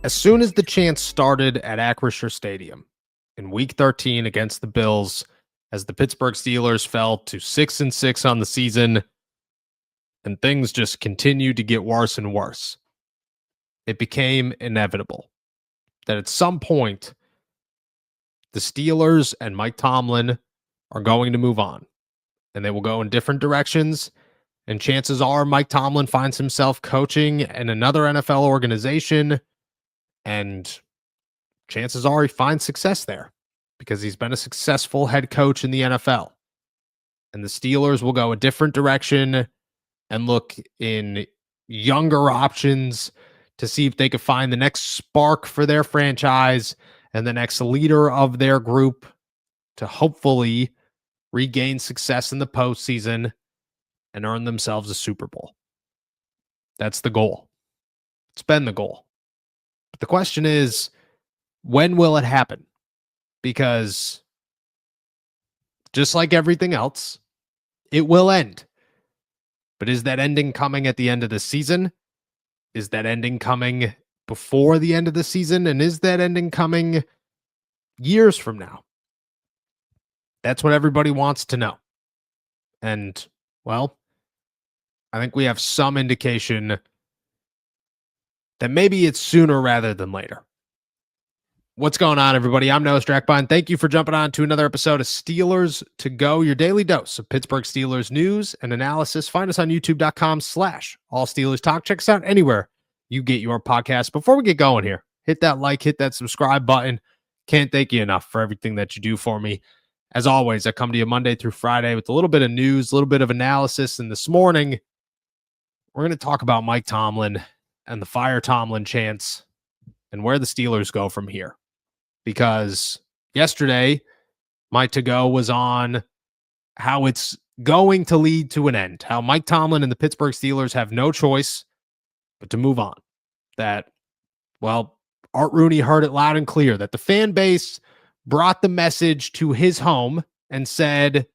As soon as the chance started at Acrisure Stadium in Week 13 against the Bills, as the Pittsburgh Steelers fell to 6-6 on the season, and things just continued to get worse and worse, it became inevitable that at some point, the Steelers and Mike Tomlin are going to move on, and they will go in different directions. And chances are Mike Tomlin finds himself coaching in another NFL organization, and chances are he finds success there because he's been a successful head coach in the NFL. And the Steelers will go a different direction and look in younger options to see if they could find the next spark for their franchise and the next leader of their group to hopefully regain success in the postseason and earn themselves a Super Bowl. That's the goal. It's been the goal. But the question is, when will it happen? Because just like everything else, it will end. But is that ending coming at the end of the season? Is that ending coming before the end of the season? And is that ending coming years from now? That's what everybody wants to know. And, well, I think we have some indication that maybe it's sooner rather than later. What's going on, everybody? I'm Noah Strackbine. Thank you for jumping on to another episode of Steelers to Go, your daily dose of Pittsburgh Steelers news and analysis. Find us on youtube.com/allsteelerstalk. Check us out anywhere you get your podcast. Before we get going here, hit that like, hit that subscribe button. Can't thank you enough for everything that you do for me. As always, I come to you Monday through Friday with a little bit of news, a little bit of analysis. And this morning, we're going to talk about Mike Tomlin and the fire Tomlin chance and where the Steelers go from here. Because yesterday, my to-go was on how it's going to lead to an end, how Mike Tomlin and the Pittsburgh Steelers have no choice but to move on. That, well, Art Rooney heard it loud and clear, that the fan base brought the message to his home and said,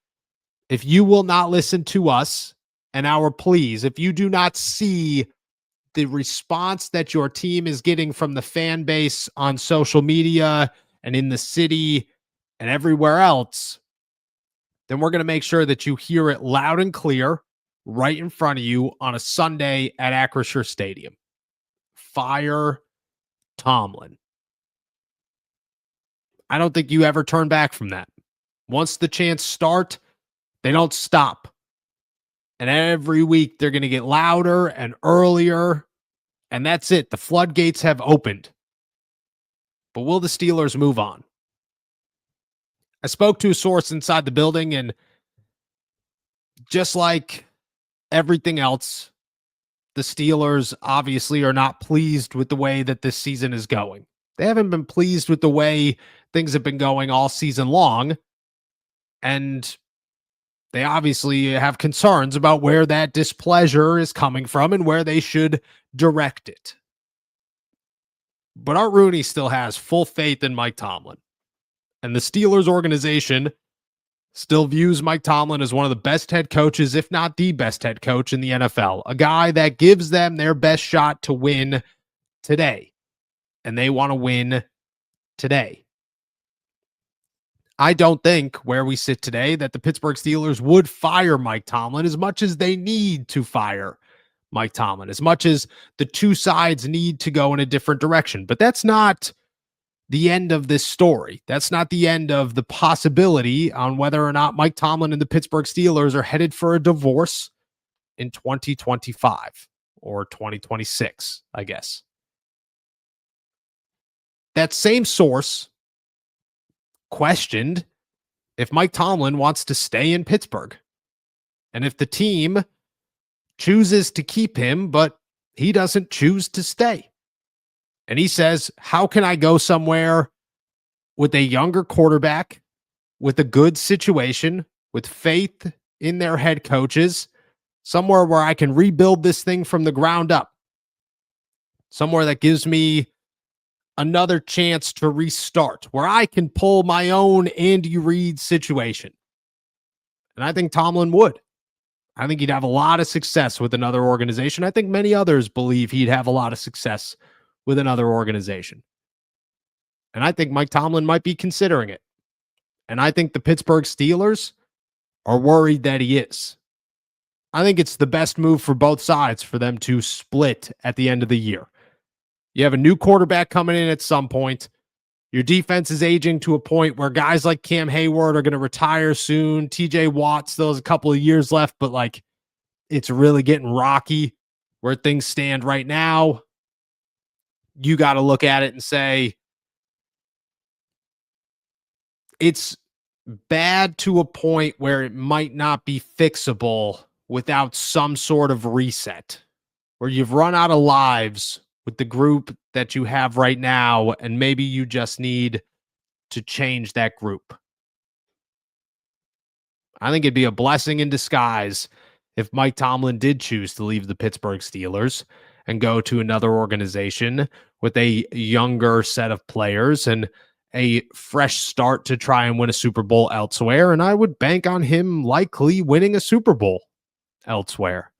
if you will not listen to us and our pleas, if you do not see the response that your team is getting from the fan base on social media and in the city and everywhere else, then we're going to make sure that you hear it loud and clear right in front of you on a Sunday at Acrisure Stadium. Fire Tomlin. I don't think you ever turn back from that. Once the chants start, they don't stop. And every week they're going to get louder and earlier. And that's it. The floodgates have opened. But will the Steelers move on? I spoke to a source inside the building, and just like everything else, the Steelers obviously are not pleased with the way that this season is going. They haven't been pleased with the way things have been going all season long. And they obviously have concerns about where that displeasure is coming from and where they should direct it. But Art Rooney still has full faith in Mike Tomlin. And the Steelers organization still views Mike Tomlin as one of the best head coaches, if not the best head coach in the NFL. A guy that gives them their best shot to win today. And they want to win today. I don't think where we sit today that the Pittsburgh Steelers would fire Mike Tomlin as much as they need to fire Mike Tomlin, as much as the two sides need to go in a different direction. But that's not the end of this story. That's not the end of the possibility on whether or not Mike Tomlin and the Pittsburgh Steelers are headed for a divorce in 2025 or 2026, I guess. That same source questioned if Mike Tomlin wants to stay in Pittsburgh and if the team chooses to keep him, but he doesn't choose to stay. And he says, how can I go somewhere with a younger quarterback, with a good situation, with faith in their head coaches, somewhere where I can rebuild this thing from the ground up, somewhere that gives me another chance to restart, where I can pull my own Andy Reid situation? And I think Tomlin would. I think he'd have a lot of success with another organization. I think many others believe he'd have a lot of success with another organization. And I think Mike Tomlin might be considering it. And I think the Pittsburgh Steelers are worried that he is. I think it's the best move for both sides for them to split at the end of the year. You have a new quarterback coming in at some point. Your defense is aging to a point where guys like Cam Hayward are going to retire soon. TJ Watt still has a couple of years left, but like it's really getting rocky where things stand right now. You got to look at it and say it's bad to a point where it might not be fixable without some sort of reset, where you've run out of lives with the group that you have right now, and maybe you just need to change that group. I think it'd be a blessing in disguise if Mike Tomlin did choose to leave the Pittsburgh Steelers and go to another organization with a younger set of players and a fresh start to try and win a Super Bowl elsewhere. And I would bank on him likely winning a Super Bowl elsewhere.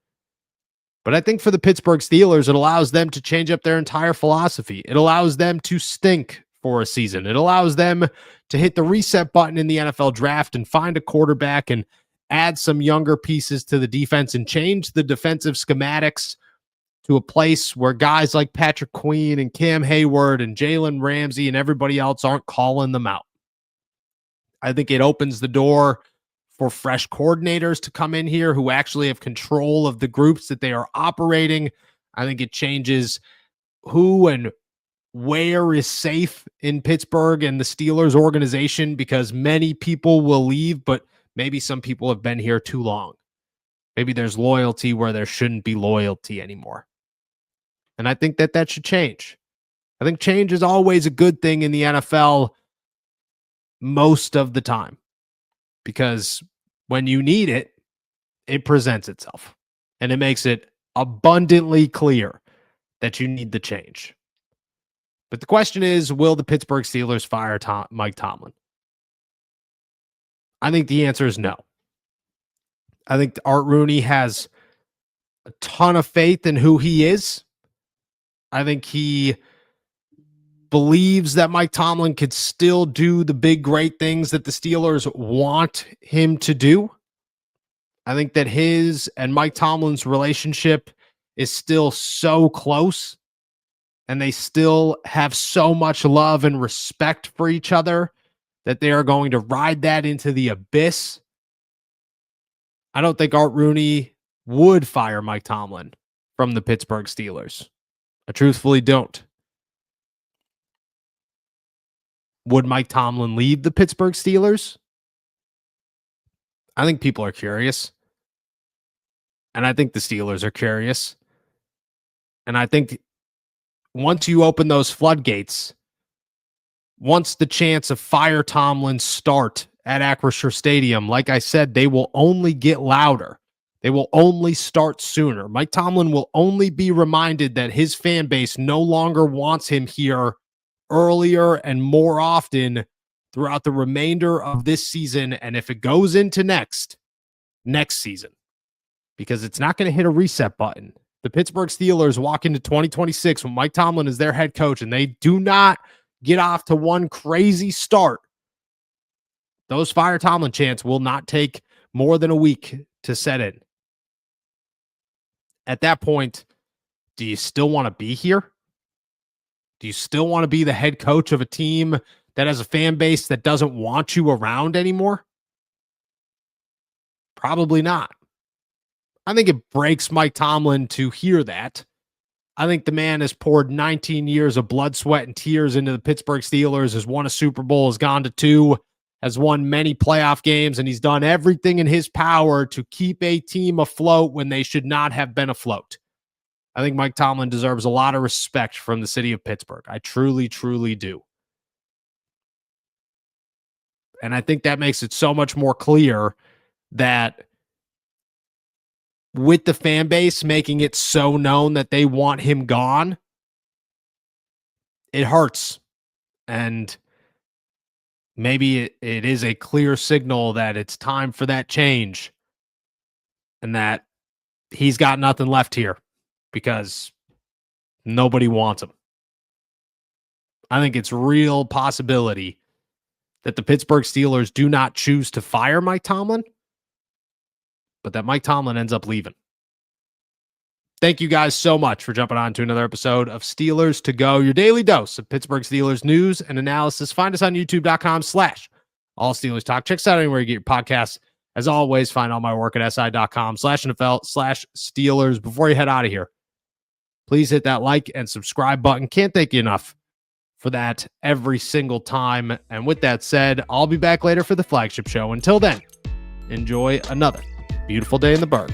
But I think for the Pittsburgh Steelers, it allows them to change up their entire philosophy. It allows them to stink for a season. It allows them to hit the reset button in the NFL draft and find a quarterback and add some younger pieces to the defense and change the defensive schematics to a place where guys like Patrick Queen and Cam Hayward and Jalen Ramsey and everybody else aren't calling them out. I think it opens the door for fresh coordinators to come in here who actually have control of the groups that they are operating. I think it changes who and where is safe in Pittsburgh and the Steelers organization, because many people will leave, but maybe some people have been here too long. Maybe there's loyalty where there shouldn't be loyalty anymore. And I think that should change. I think change is always a good thing in the NFL most of the time, because when you need it, it presents itself. And it makes it abundantly clear that you need the change. But the question is, will the Pittsburgh Steelers fire Mike Tomlin? I think the answer is no. I think Art Rooney has a ton of faith in who he is. I think he believes that Mike Tomlin could still do the big, great things that the Steelers want him to do. I think that his and Mike Tomlin's relationship is still so close, and they still have so much love and respect for each other that they are going to ride that into the abyss. I don't think Art Rooney would fire Mike Tomlin from the Pittsburgh Steelers. I truthfully don't. Would Mike Tomlin leave the Pittsburgh Steelers? I think people are curious. And I think the Steelers are curious. And I think once you open those floodgates, once the chance of fire Tomlin start at Acrisure Stadium, like I said, they will only get louder. They will only start sooner. Mike Tomlin will only be reminded that his fan base no longer wants him here earlier and more often throughout the remainder of this season. And if it goes into next season, because it's not going to hit a reset button. The Pittsburgh Steelers walk into 2026 when Mike Tomlin is their head coach and they do not get off to one crazy start. Those fire Tomlin chants will not take more than a week to set in. At that point, do you still want to be here? Do you still want to be the head coach of a team that has a fan base that doesn't want you around anymore? Probably not. I think it breaks Mike Tomlin to hear that. I think the man has poured 19 years of blood, sweat, and tears into the Pittsburgh Steelers, has won a Super Bowl, has gone to 2, has won many playoff games, and he's done everything in his power to keep a team afloat when they should not have been afloat. I think Mike Tomlin deserves a lot of respect from the city of Pittsburgh. I truly, truly do. And I think that makes it so much more clear that with the fan base making it so known that they want him gone, it hurts. And maybe it is a clear signal that it's time for that change and that he's got nothing left here because nobody wants him. I think it's real possibility that the Pittsburgh Steelers do not choose to fire Mike Tomlin, but that Mike Tomlin ends up leaving. Thank you guys so much for jumping on to another episode of Steelers to Go, your daily dose of Pittsburgh Steelers news and analysis. Find us on youtube.com/All Steelers Talk. Check us out anywhere you get your podcasts. As always, find all my work at si.com/NFL/Steelers. Before you head out of here, please hit that like and subscribe button. Can't thank you enough for that every single time. And with that said, I'll be back later for the flagship show. Until then, enjoy another beautiful day in the Berg.